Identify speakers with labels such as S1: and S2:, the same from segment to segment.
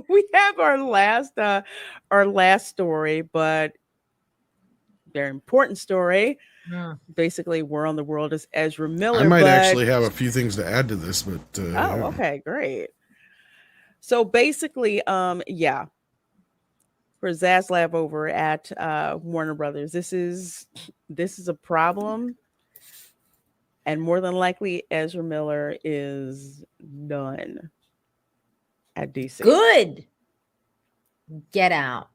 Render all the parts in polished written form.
S1: we have our last story, but very important story.
S2: Mm.
S1: Basically, War on the World is Ezra
S3: I
S1: Miller,
S3: might
S1: but
S3: actually have a few things to add to this, but
S1: oh, okay, great. So basically, yeah, for Zaslav over at Warner Brothers, this is a problem, and more than likely, Ezra Miller is done at DC.
S2: Good. Get out.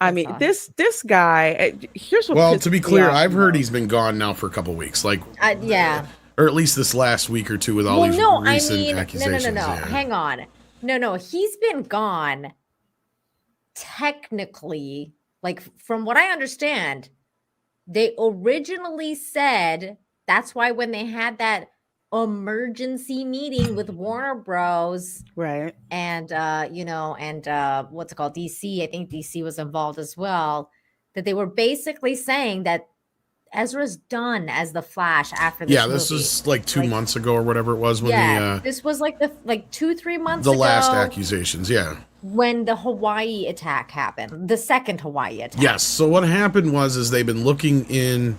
S1: I
S2: That's
S1: mean,
S2: all.
S1: this guy. Here's what.
S3: well,
S1: pisses
S3: to be
S1: me
S3: clear,
S1: off
S3: I've
S1: the
S3: heard
S1: most.
S3: he's been gone now for a couple weeks, like
S2: Yeah.
S3: or at least this last week or two with all
S2: Well,
S3: these
S2: no, I
S3: recent
S2: mean,
S3: accusations.
S2: no.
S3: Yeah.
S2: Hang on. No. He's been gone. Technically, like from what I understand, they originally said that's why when they had that emergency meeting with Warner Bros.
S1: Right.
S2: And what's it called, DC, I think DC was involved as well, that they were basically saying that Ezra's done as the Flash after this movie.
S3: This was like 2 months ago or whatever it was when
S2: this was like 2-3 months
S3: the
S2: ago,
S3: last accusations.
S2: when the Hawaii attack happened, the second Hawaii attack.
S3: Yes. So what happened was they've been looking into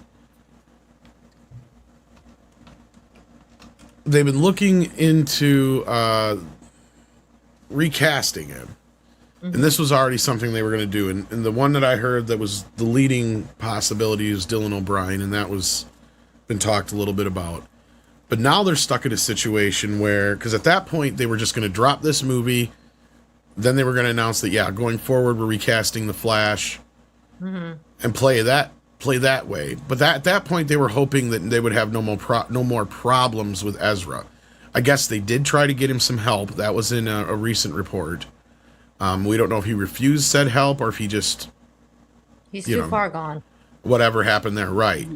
S3: recasting him. And this was already something they were going to do. And the one that I heard that was the leading possibility is Dylan O'Brien, and that was been talked a little bit about. But now they're stuck in a situation where, because at that point they were just going to drop this movie, then they were going to announce that, going forward we're recasting the Flash and play that way. But at that point they were hoping that they would have no more problems with Ezra. I guess they did try to get him some help. That was in a recent report. We don't know if he refused said help or if he just...
S2: He's too far gone.
S3: Whatever happened there, right.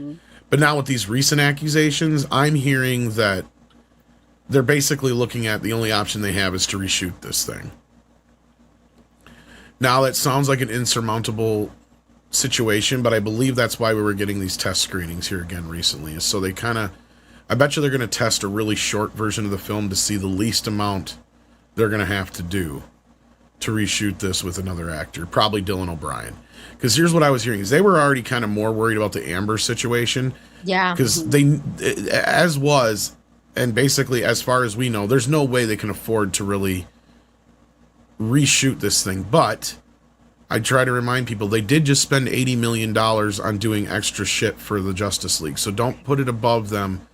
S3: But now with these recent accusations, I'm hearing that they're basically looking at the only option they have is to reshoot this thing. Now, that sounds like an insurmountable situation, but I believe that's why we were getting these test screenings here again recently. So they I bet you they're going to test a really short version of the film to see the least amount they're going to have to do to reshoot this with another actor, probably Dylan O'Brien. Because here's what I was hearing, is they were already kind of more worried about the Amber situation.
S2: Yeah.
S3: Because and basically, as far as we know, there's no way they can afford to really reshoot this thing. But I try to remind people, they did just spend $80 million on doing extra shit for the Justice League. So don't put it above them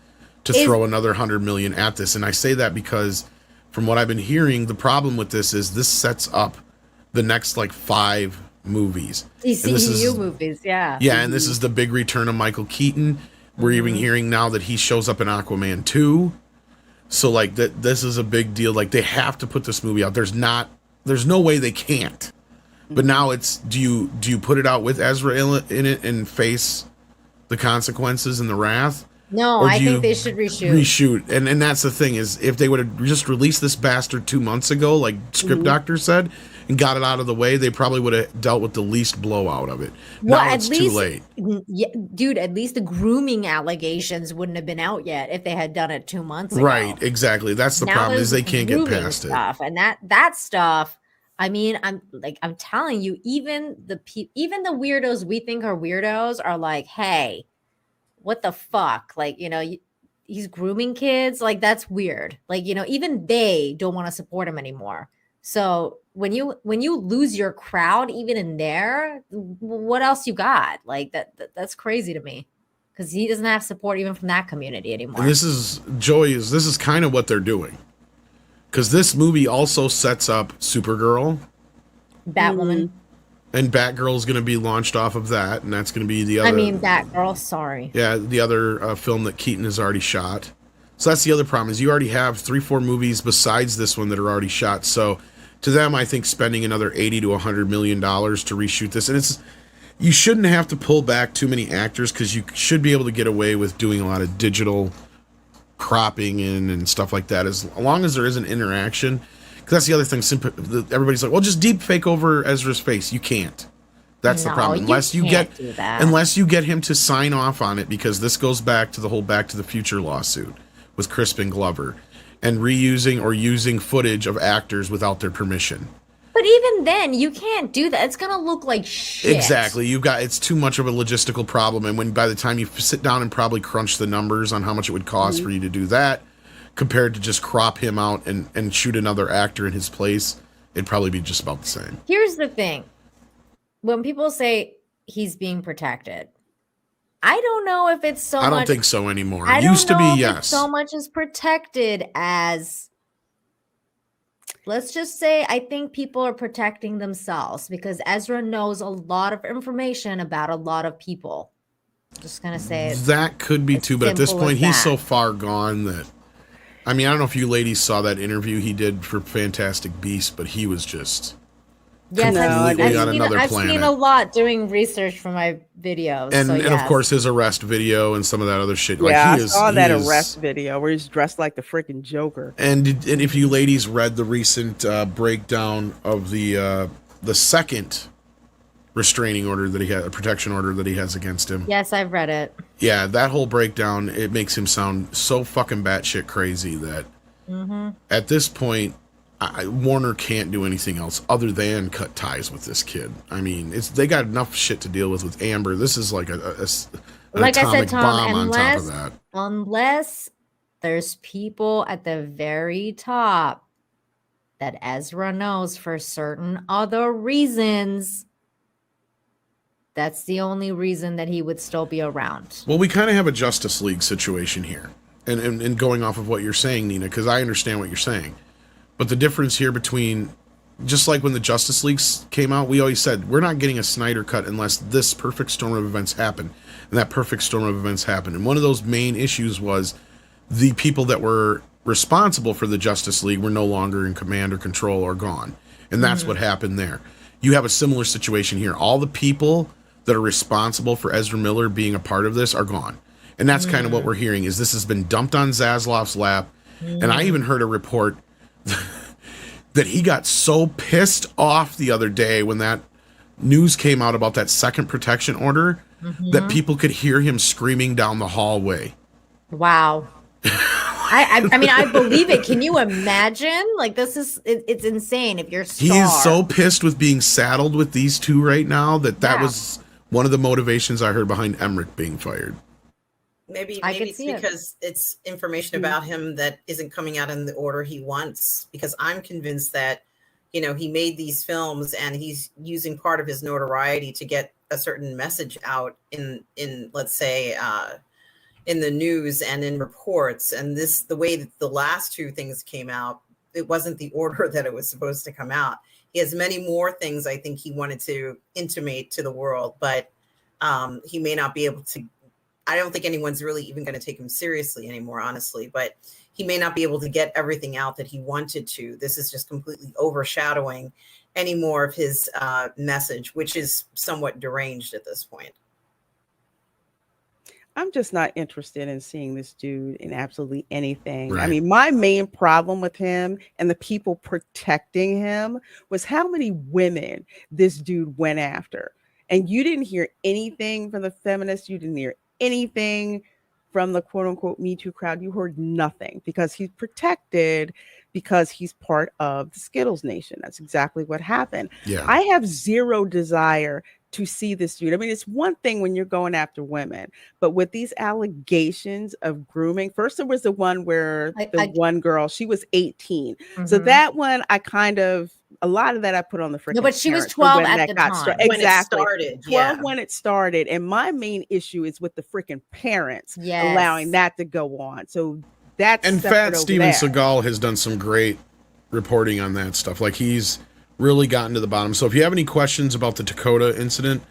S3: to throw another $100 million at this. And I say that because from what I've been hearing, the problem with this is this sets up the next 5 movies.
S2: DCU movies, yeah.
S3: Yeah, and this is the big return of Michael Keaton. We're even hearing now that he shows up in Aquaman 2. So this is a big deal. They have to put this movie out. There's no way they can't. But now it's, do you put it out with Ezra in it and face the consequences and the wrath?
S2: No, I think they should reshoot.
S3: And that's the thing, is if they would have just released this bastard 2 months ago, like Script Doctor said, and got it out of the way, they probably would have dealt with the least blowout of it.
S2: Well,
S3: now it's too late.
S2: Yeah, dude, at least the grooming allegations wouldn't have been out yet if they had done it 2 months ago.
S3: Right, exactly. That's the problem, is they can't get past
S2: stuff. And that stuff, I mean, I'm telling you, even the weirdos we think are weirdos are like, hey, what the fuck? He's grooming kids. That's weird. Even they don't want to support him anymore. So when you lose your crowd, even in there, what else you got? That's crazy to me, because he doesn't have support even from that community anymore.
S3: And this is kind of what they're doing, because this movie also sets up Supergirl,
S2: Batwoman.
S3: And Batgirl's going to be launched off of that, and that's going to be the other...
S2: Batgirl, sorry.
S3: Yeah, the other film that Keaton has already shot. So that's the other problem, is you already have 3-4 movies besides this one that are already shot. So to them, I think spending another $80 to $100 million to reshoot this, and you shouldn't have to pull back too many actors, because you should be able to get away with doing a lot of digital cropping in and stuff like that, as long as there is an interaction. That's the other thing. Everybody's like, well, just deep fake over Ezra's face. You can't. That's the problem. Unless you get him to sign off on it, because this goes back to the whole Back to the Future lawsuit with Crispin Glover. and reusing or using footage of actors without their permission.
S2: But even then, you can't do that. It's gonna look like shit.
S3: Exactly. It's too much of a logistical problem, and when by the time you sit down and probably crunch the numbers on how much it would cost for you to do that, compared to just crop him out and shoot another actor in his place, it'd probably be just about the same.
S2: Here's the thing. When people say he's being protected, I don't know if it's so much.
S3: I don't think so anymore.
S2: I
S3: It
S2: don't
S3: used to
S2: know
S3: be,
S2: if
S3: yes.
S2: it's so much as protected as, let's just say, I think people are protecting themselves because Ezra knows a lot of information about a lot of people. Just gonna say it.
S3: That could be too, but at this
S2: simple
S3: point,
S2: as
S3: he's
S2: that.
S3: so far gone that. I mean, I don't know if you ladies saw that interview he did for Fantastic Beasts, but he was just
S2: Yes,
S3: completely on another
S2: I've
S3: planet.
S2: seen a lot doing research for my videos.
S3: And
S2: so
S3: and of course his arrest video and some of that other shit. Like
S1: Yeah,
S3: he
S1: I
S3: is,
S1: saw
S3: he
S1: that
S3: is-
S1: arrest video where he's dressed like the freaking Joker.
S3: And if you ladies read the recent breakdown of the second restraining order that he had, a protection order that he has against him.
S2: Yes, I've read it.
S3: Yeah, that whole breakdown, it makes him sound so fucking batshit crazy that at this point, Warner can't do anything else other than cut ties with this kid. I mean, they got enough shit to deal with Amber. This is like an
S2: Like I
S3: atomic
S2: said, Tom,
S3: bomb on top of that.
S2: unless there's people at the very top that Ezra knows for certain other reasons, that's the only reason that he would still be around.
S3: Well, we kind of have a Justice League situation here. And going off of what you're saying, Nina, because I understand what you're saying. But the difference here between, just like when the Justice League came out, we always said, we're not getting a Snyder cut unless this perfect storm of events happen. And that perfect storm of events happened. And one of those main issues was the people that were responsible for the Justice League were no longer in command or control or gone. And that's what happened there. You have a similar situation here. All the people that are responsible for Ezra Miller being a part of this are gone. And that's kind of what we're hearing, is this has been dumped on Zaslav's lap. And I even heard a report that he got so pissed off the other day when that news came out about that second protection order that people could hear him screaming down the hallway.
S2: Wow. I mean, I believe it. Can you imagine? Like, it's insane if you're
S3: He is so pissed with being saddled with these two right now that was one of the motivations I heard behind Emmerich being fired.
S4: Maybe
S2: I could
S4: it's
S2: see it.
S4: because it's information about him that isn't coming out in the order he wants. Because I'm convinced that, he made these films and he's using part of his notoriety to get a certain message out in let's say, in the news and in reports. And the way that the last two things came out, it wasn't the order that it was supposed to come out. He has many more things I think he wanted to intimate to the world, but he may not be able to. I don't think anyone's really even going to take him seriously anymore, honestly, but he may not be able to get everything out that he wanted to. This is just completely overshadowing any more of his message, which is somewhat deranged at this point.
S1: I'm just not interested in seeing this dude in absolutely anything. I
S3: Right.
S1: mean, my main problem with him and the people protecting him was how many women this dude went after. And you didn't hear anything from the feminists. You didn't hear anything from the quote unquote Me Too crowd. You heard nothing because he's protected because he's part of the Skittles Nation. That's exactly what happened.
S3: Yeah.
S1: I have zero desire to see this dude. I mean, it's one thing when you're going after women, but with these allegations of grooming, first there was the one where one girl, she was 18. So that one, a lot of that I put on the freaking.
S2: No, but she was
S1: parents for
S2: 12
S1: when
S2: at
S1: that
S2: the
S1: got
S2: time.
S4: When it
S1: Exactly.
S4: started,
S1: 12
S4: yeah.
S1: when it started. And my main issue is with the freaking parents
S2: Yes.
S1: allowing that to go on. So that's
S3: And
S1: separate
S3: Fat
S1: over
S3: Steven
S1: there.
S3: Seagal has done some great reporting on that stuff. Like, he's really gotten to the bottom. So if you have any questions about the Dakota incident,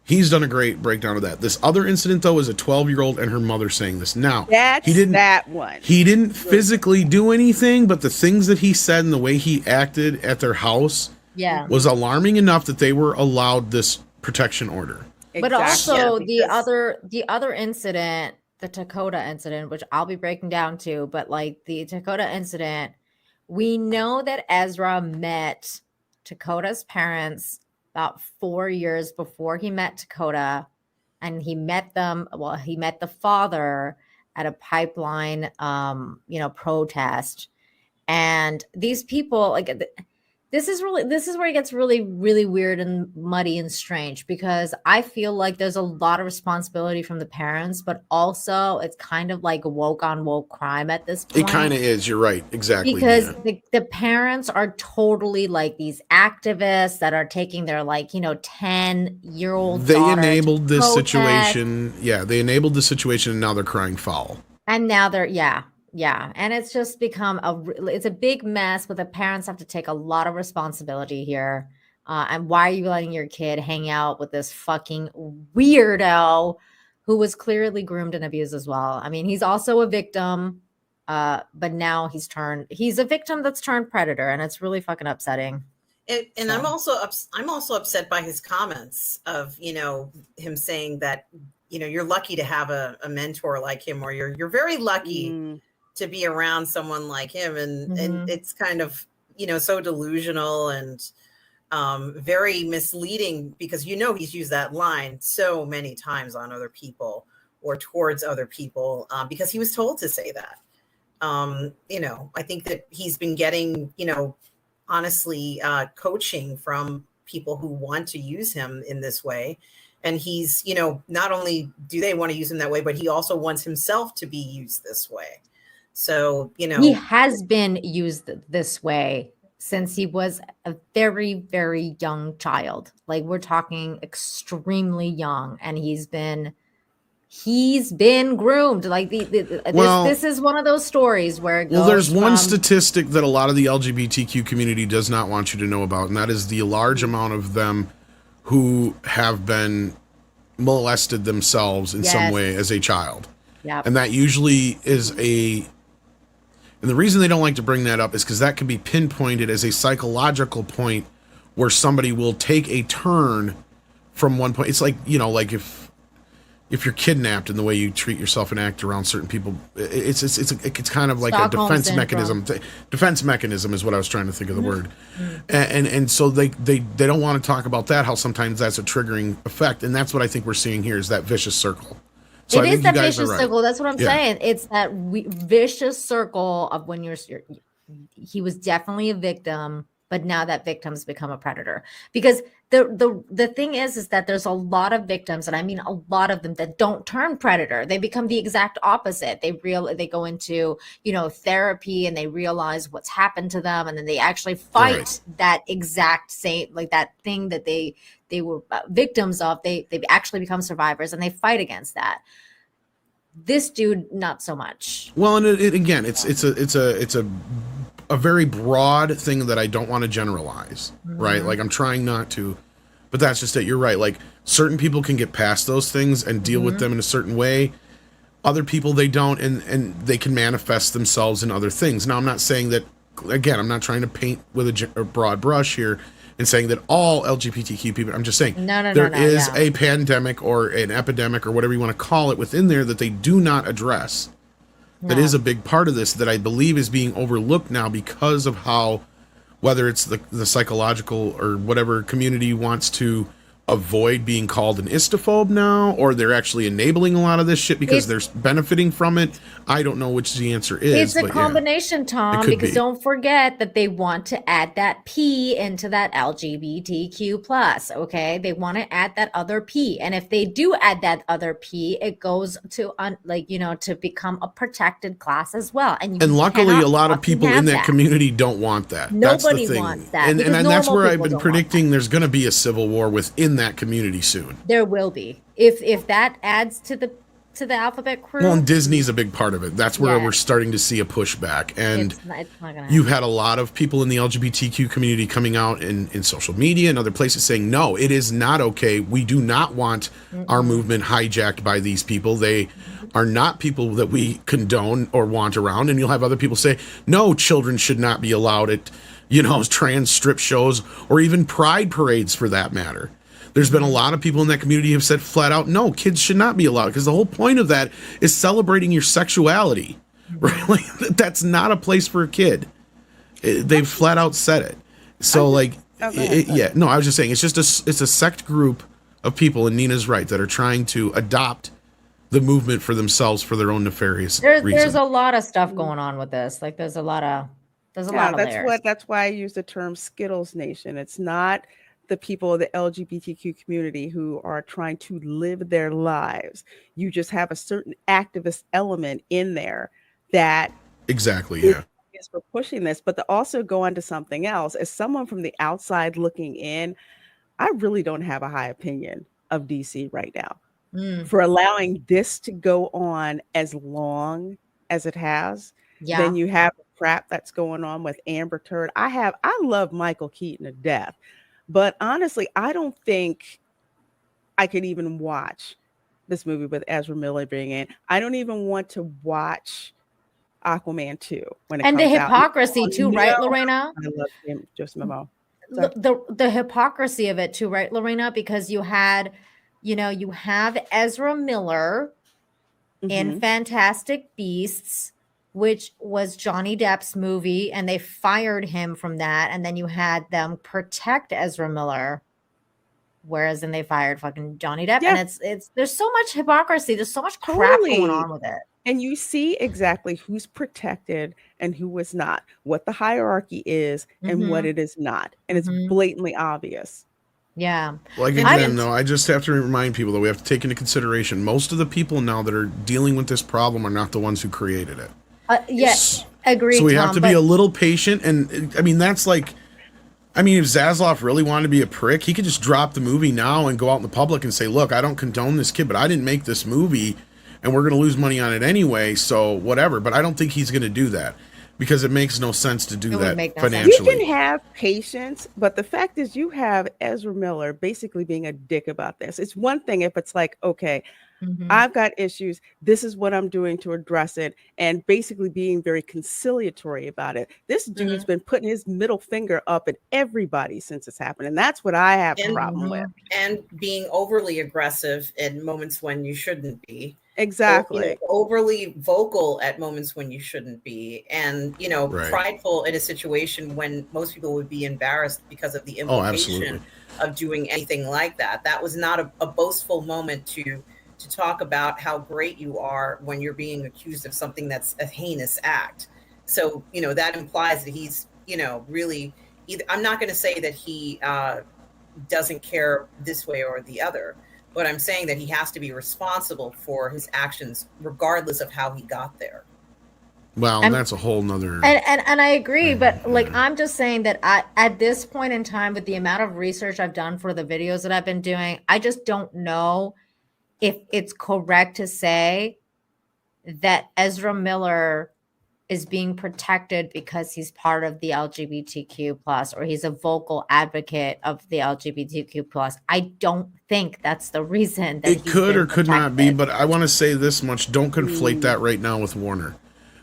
S3: he's done a great breakdown of that. This other incident, though, is a 12-year-old and her mother saying this. Now,
S1: That's that one.
S3: He didn't physically do anything, but the things that he said and the way he acted at their house was alarming enough that they were allowed this protection order.
S2: But
S1: Exactly.
S2: also
S4: Yeah,
S2: the other incident, the Dakota incident, which I'll be breaking down too, but like the Dakota incident, we know that Ezra met Dakota's parents about 4 years before he met Dakota, and he met the father at a pipeline protest. And these people, like, this is where it gets really, really weird and muddy and strange, because I feel like there's a lot of responsibility from the parents, but also it's kind of like woke on woke crime at this point.
S3: It kind of is. You're right. Exactly.
S2: Because the parents are totally like these activists that are taking their, like, 10-year-old
S3: They
S2: daughter
S3: enabled
S2: to
S3: this
S2: protest.
S3: situation. Yeah, they enabled the situation, and now they're crying foul.
S2: And now they're, yeah. And it's just become it's a big mess, but the parents have to take a lot of responsibility here. And why are you letting your kid hang out with this fucking weirdo who was clearly groomed and abused as well? I mean, he's also a victim, but now he's a victim that's turned predator, and it's really fucking upsetting.
S4: And I'm also upset by his comments of, him saying that, you're lucky to have a mentor like him, or you're very lucky to be around someone like him. And it's kind of, so delusional and very misleading, because, he's used that line so many times on other people or towards other people, because he was told to say that. I think that he's been getting, honestly, coaching from people who want to use him in this way. And he's, not only do they want to use him that way, but he also wants himself to be used this way. So,
S2: he has been used this way since he was a very, very young child. Like, we're talking extremely young, and he's been groomed. Like, this is one of those stories where it goes
S3: there's one statistic that a lot of the LGBTQ community does not want you to know about, and that is the large amount of them who have been molested themselves in some way as a child.
S2: Yeah.
S3: And that usually is and the reason they don't like to bring that up is because that can be pinpointed as a psychological point where somebody will take a turn from one point. It's like, like if you're kidnapped and the way you treat yourself and act around certain people, it's kind of like
S2: Stockholm
S3: a defense
S2: syndrome.
S3: mechanism. Defense mechanism is what I was trying to think of the word. And so they don't want to talk about that, how sometimes that's a triggering effect. And that's what I think we're seeing here, is that vicious circle. So
S2: it is that vicious circle. That's what I'm saying. It's that vicious circle of when he was definitely a victim, but now that victim's become a predator. Because the thing is that there's a lot of victims, and I mean a lot of them, that don't turn predator. They become the exact opposite. They go into, therapy, and they realize what's happened to them, and then they actually fight that exact same, like, that thing that they were victims of. They actually become survivors, and they fight against that. This dude, not so much.
S3: Well, and again, it's a very broad thing that I don't want to generalize, right? Like, I'm trying not to, but that's just it. You're right. Like, certain people can get past those things and deal with them in a certain way. Other people, they don't, and they can manifest themselves in other things. Now, I'm not saying that, again, I'm not trying to paint with a broad brush here and saying that all LGBTQ people, I'm just saying there is a pandemic or an epidemic or whatever you want to call it within there that they do not address. That is a big part of this that I believe is being overlooked now because of how, whether it's the psychological or whatever community wants to avoid being called an istophobe now, or they're actually enabling a lot of this shit because they're benefiting from it. I don't know which the answer is.
S2: It's a combination, Tom, because don't forget that they want to add that P into that LGBTQ plus. Okay, they want to add that other P, and if they do add that other P, it goes to to become a protected class as well. And
S3: luckily, a lot of people in that community don't want that.
S2: Nobody
S3: that's the thing.
S2: Wants that,
S3: and that's where I've been predicting there's going to be a civil war within that community soon.
S2: There will be, if that adds to the alphabet crew.
S3: Well, and Disney's a big part of it. That's where we're starting to see a pushback. And
S2: it's not gonna
S3: you've had a lot of people in the LGBTQ community coming out in social media and other places saying, no, it is not okay. We do not want our movement hijacked by these people. They are not people that we condone or want around. And you'll have other people say, no, children should not be allowed at, trans strip shows or even pride parades for that matter. There's been a lot of people in that community who have said flat out, no, kids should not be allowed, because the whole point of that is celebrating your sexuality, right? Like, that's not a place for a kid. They've flat out said it. So I was just saying, it's a sect group of people, and Nina's right, that are trying to adopt the movement for themselves for their own nefarious reasons.
S2: There's a lot of stuff going on with this. Like, there's a lot of There's a lot of layers.
S1: That's why I use the term Skittles Nation. It's not the people of the LGBTQ community who are trying to live their lives. You just have a certain activist element in there that
S3: Exactly. Yeah.
S1: is for pushing this, but to also go on to something else. As someone from the outside looking in, I really don't have a high opinion of DC right now for allowing this to go on as long as it has.
S2: Yeah.
S1: Then you have the crap that's going on with Amber Turd. I love Michael Keaton to death, but honestly, I don't think I could even watch this movie with Ezra Miller being in. I don't even want to watch Aquaman 2 when it
S2: and
S1: comes
S2: the
S1: out.
S2: hypocrisy too, right, Lorena?
S1: I love him, Joseph Memo.
S2: The hypocrisy of it too, right, Lorena? Because you have Ezra Miller in Fantastic Beasts, which was Johnny Depp's movie, and they fired him from that, and then you had them protect Ezra Miller, whereas then they fired fucking Johnny Depp.
S1: Yeah.
S2: And it's there's so much hypocrisy, there's so much crap going on with it.
S1: And you see exactly who's protected and who is not, what the hierarchy is and what it is not. And it's blatantly obvious.
S2: Yeah.
S3: Like again, though, I just have to remind people that we have to take into consideration most of the people now that are dealing with this problem are not the ones who created it.
S2: Yes, agreed.
S3: So we have to be a little patient. And I mean, that's like, I mean, if Zaslav really wanted to be a prick, he could just drop the movie now and go out in the public and say, look, I don't condone this kid, but I didn't make this movie and we're going to lose money on it anyway. So whatever. But I don't think he's going to do that because it makes no sense to do that financially.
S1: You can have patience, but the fact is you have Ezra Miller basically being a dick about this. It's one thing if it's like, okay, I've got issues. This is what I'm doing to address it. And basically being very conciliatory about it. This dude's been putting his middle finger up at everybody since it's happened. And that's what I have a problem with.
S4: And being overly aggressive in moments when you shouldn't be.
S1: Exactly.
S4: Overly vocal at moments when you shouldn't be. And, prideful in a situation when most people would be embarrassed because of the implication of doing anything like that. That was not a boastful moment to talk about how great you are when you're being accused of something that's a heinous act. So, that implies that he's, really either, I'm not going to say that he doesn't care this way or the other, but I'm saying that he has to be responsible for his actions, regardless of how he got there.
S3: Well, and that's a whole nother.
S2: And I agree, but I'm just saying that at this point in time, with the amount of research I've done for the videos that I've been doing, I just don't know if it's correct to say that Ezra Miller is being protected because he's part of the LGBTQ plus, or he's a vocal advocate of the LGBTQ plus. I don't think that's the reason that
S3: it could or could not be, but I want to say this much. Don't conflate that right now with Warner,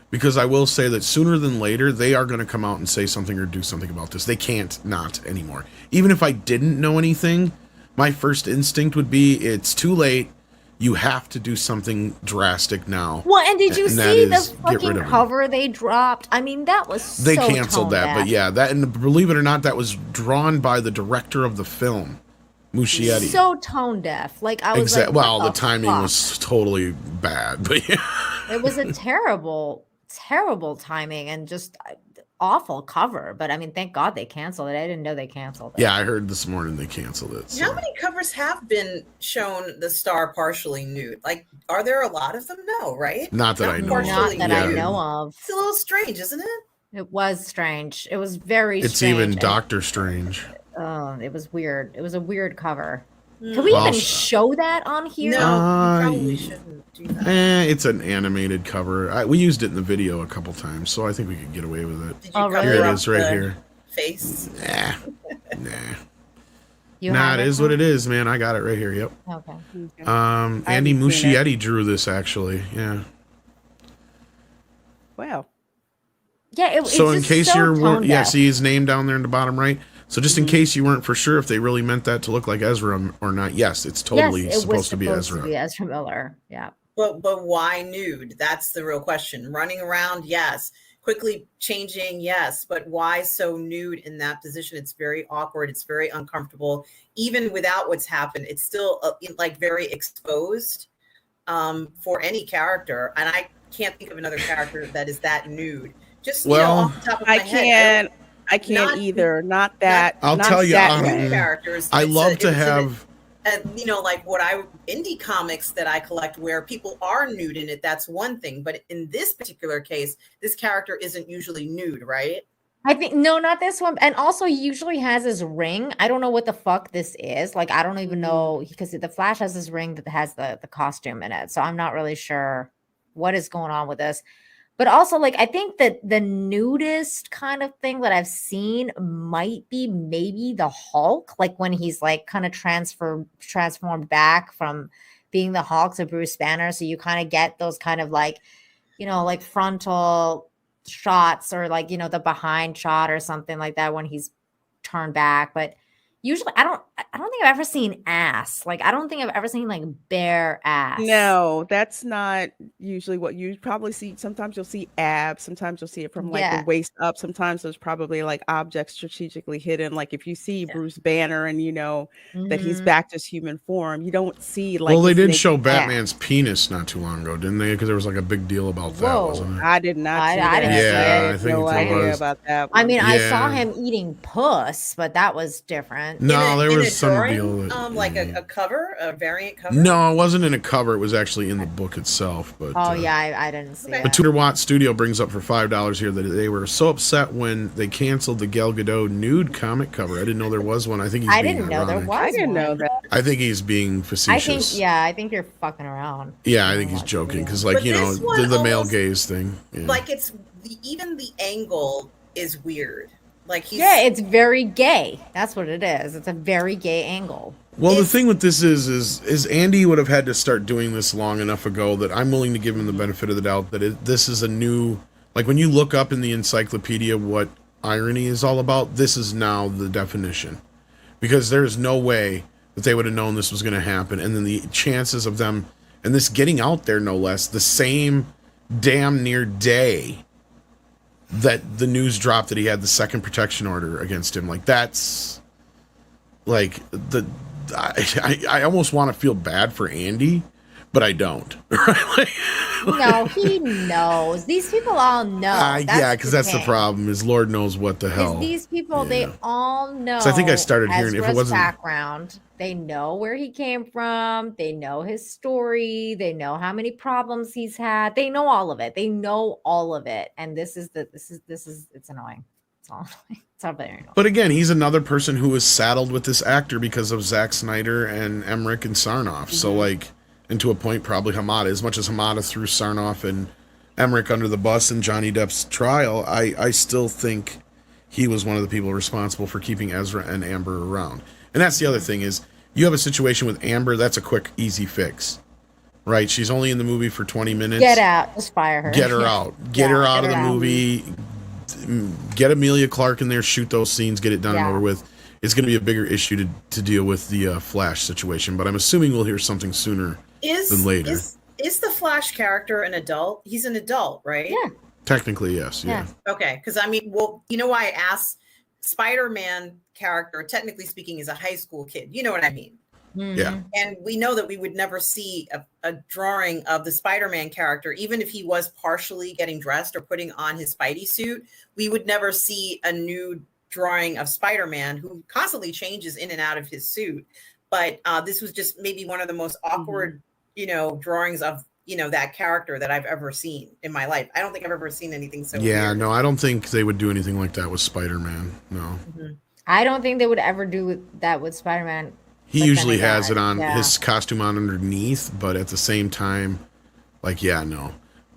S3: because I will say that sooner than later, they are going to come out and say something or do something about this. They can't not anymore. Even if I didn't know anything, my first instinct would be it's too late. You have to do something drastic now.
S2: Well, and did you see the fucking cover they dropped? I mean, that was
S3: they canceled that, but yeah, that, and believe it or not, that was drawn by the director of the film, Muschietti.
S2: So tone deaf. Like I was like,
S3: well, the timing was totally bad, but yeah,
S2: it was a terrible timing and just awful cover. But I mean, thank God they canceled it. I didn't know they canceled it.
S3: Yeah, I heard this morning they canceled it. So.
S4: How many covers have been shown the star partially nude? Like, are there a lot of them? No, right?
S3: Not that I know of.
S2: Not that I know of.
S4: It's a little strange, isn't it?
S2: It was strange. It was very strange.
S3: It's even Doctor Strange.
S2: Oh, it was weird. It was a weird cover. Can we even show that on here?
S4: No, we probably shouldn't do that.
S3: It's an animated cover. We used it in the video a couple times, so I think we could get away with it.
S4: Did you cover
S3: Here it
S4: up
S3: is, right
S4: the
S3: here.
S4: Face?
S3: Nah. It is what it is, man. I got it right here. Yep.
S2: Okay.
S3: Andy Muschietti drew this, actually. Yeah.
S1: Wow.
S2: Yeah.
S3: So in case you're, see his name down there in the bottom right. So just in case you weren't for sure if they really meant that to look like Ezra or not, yes, it's totally supposed to be Ezra.
S2: To be Ezra Miller, yeah.
S4: But why nude? That's the real question. Running around, yes. Quickly changing, yes. But why so nude in that position? It's very awkward. It's very uncomfortable. Even without what's happened, it's still like very exposed for any character. And I can't think of another character that is that nude Just
S3: Well,
S4: off the top of my
S1: I
S4: head,
S1: can't
S4: not-
S1: either. Not that.
S3: I'll
S1: not
S3: tell you,
S1: that
S4: new
S1: new.
S4: characters.
S3: I
S4: It's
S3: love to
S4: it's
S3: have.
S4: like indie comics that I collect where people are nude in it. That's one thing, but in this particular case, this character isn't usually nude, right?
S2: I think no, not this one. And also, he usually has his ring. I don't know what the fuck this is. Like, I don't even know because the Flash has this ring that has the costume in it. So I'm not really sure what is going on with this. But also, like, I think that the nudist kind of thing that I've seen might be maybe the Hulk, like when he's like kind of transformed back from being the Hulk to Bruce Banner. So you kind of get those kind of like, like frontal shots or like, the behind shot or something like that when he's turned back. But usually I don't think I've ever seen ass. Like, I don't think I've ever seen like bare ass.
S1: No, that's not usually what you probably see. Sometimes you'll see abs. Sometimes you'll see it from like the waist up. Sometimes there's probably like objects strategically hidden. Like if you see Bruce Banner and that he's back to his human form, you don't see like.
S3: Well, they
S1: his
S3: did
S1: naked
S3: show
S1: ass.
S3: Batman's penis not too long ago, didn't they? Because there was like a big deal about that, wasn't it?
S1: I did not see
S2: I
S1: that.
S2: didn't see
S1: I
S2: it.
S1: had no
S3: I think there
S1: idea
S3: was.
S1: about that
S2: I
S1: one.
S2: mean, I saw
S3: Yeah.
S2: him eating puss, but that was different.
S3: No, there
S4: in
S3: was
S4: a
S3: some
S4: drawing,
S3: deal. That,
S4: like a cover, a variant cover.
S3: No, it wasn't in a cover. It was actually in the book itself. But
S2: Oh yeah, I didn't see
S4: Okay.
S2: it.
S3: But Tudor Watt Studio brings up for $5 here that they were so upset when they canceled the Gal Gadot nude comic cover. I didn't know there was one. I think he's
S2: I
S3: being
S2: didn't know there
S3: ironic.
S2: was.
S1: I didn't know
S2: one.
S1: that.
S3: I think he's being facetious.
S2: I think you're fucking around.
S3: Yeah, I think he's joking because, like,
S4: But this one
S3: the male
S4: almost-
S3: gaze thing. Yeah.
S4: Like even the angle is weird. Like
S2: Yeah, it's very gay. That's what it is. It's a very gay angle.
S3: Well, the thing with this is Andy would have had to start doing this long enough ago that I'm willing to give him the benefit of the doubt that this is a new, like when you look up in the encyclopedia what irony is all about, this is now the definition. Because there's no way that they would have known this was going to happen. And then the chances of them, and this getting out there no less, the same damn near day that the news dropped that he had the second protection order against him. Like, that's like I almost want to feel bad for Andy, but I don't.
S2: No, he knows. These people all know.
S3: Yeah, because that's the
S2: thing.
S3: problem. Is Lord knows what the hell.
S2: These people, they all know.
S3: So I think I started hearing if it
S2: Ezra's
S3: wasn't
S2: background. They know where he came from. They know his story. They know how many problems he's had. They know all of it. They know all of it. And this is it's annoying. It's all annoying. It's all very annoying.
S3: But again, he's another person who was saddled with this actor because of Zack Snyder and Emmerich and Sarnoff. So like, and to a point, probably Hamada. As much as Hamada threw Sarnoff and Emmerich under the bus in Johnny Depp's trial, I still think he was one of the people responsible for keeping Ezra and Amber around. And that's the other thing is, you have a situation with Amber, that's a quick, easy fix. Right? She's only in the movie for 20 minutes.
S2: Get out. Just fire her.
S3: Get her out. Get her out of the movie. Get Amelia Clark in there, shoot those scenes, get it done and over with. It's going to be a bigger issue to deal with the Flash situation, but I'm assuming we'll hear something sooner than later.
S4: Is the Flash character an adult? He's an adult, right?
S2: Yeah.
S3: Technically, yes. Yeah.
S4: Okay, because I mean, well, you know why I asked? Spider-Man character, technically speaking, is a high school kid. You know what I mean?
S2: Mm-hmm.
S3: Yeah.
S4: And we know that we would never see a drawing of the Spider-Man character, even if he was partially getting dressed or putting on his Spidey suit. We would never see a nude drawing of Spider-Man, who constantly changes in and out of his suit. But this was just maybe one of the most awkward, drawings of that character that I've ever seen in my life. I don't think I've ever seen anything so weird.
S3: No, I don't think they would do anything like that with Spider-Man. No.
S2: I don't think they would ever do that with Spider-Man.
S3: He usually has it on his costume on underneath, but at the same time, no.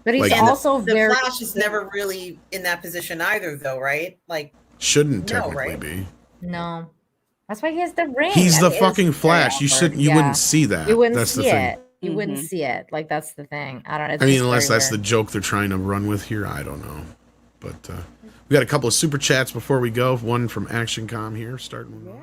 S2: But he's
S3: Like-
S2: also
S4: The
S2: very
S4: Flash is never really in that position either, though, right? Like,
S3: Shouldn't
S4: No,
S3: technically
S4: right?
S3: be.
S2: no. That's why he has the ring.
S3: He's the
S2: That is
S3: fucking Flash.
S2: very
S3: You
S2: awkward.
S3: shouldn't. You wouldn't see that.
S2: You wouldn't
S3: That's
S2: see
S3: the thing.
S2: it. You wouldn't see it. Like, that's the thing. I don't know.
S3: I mean, unless that's the joke they're trying to run with here. I don't know. But we got a couple of super chats before we go. One from ActionCom here, starting with.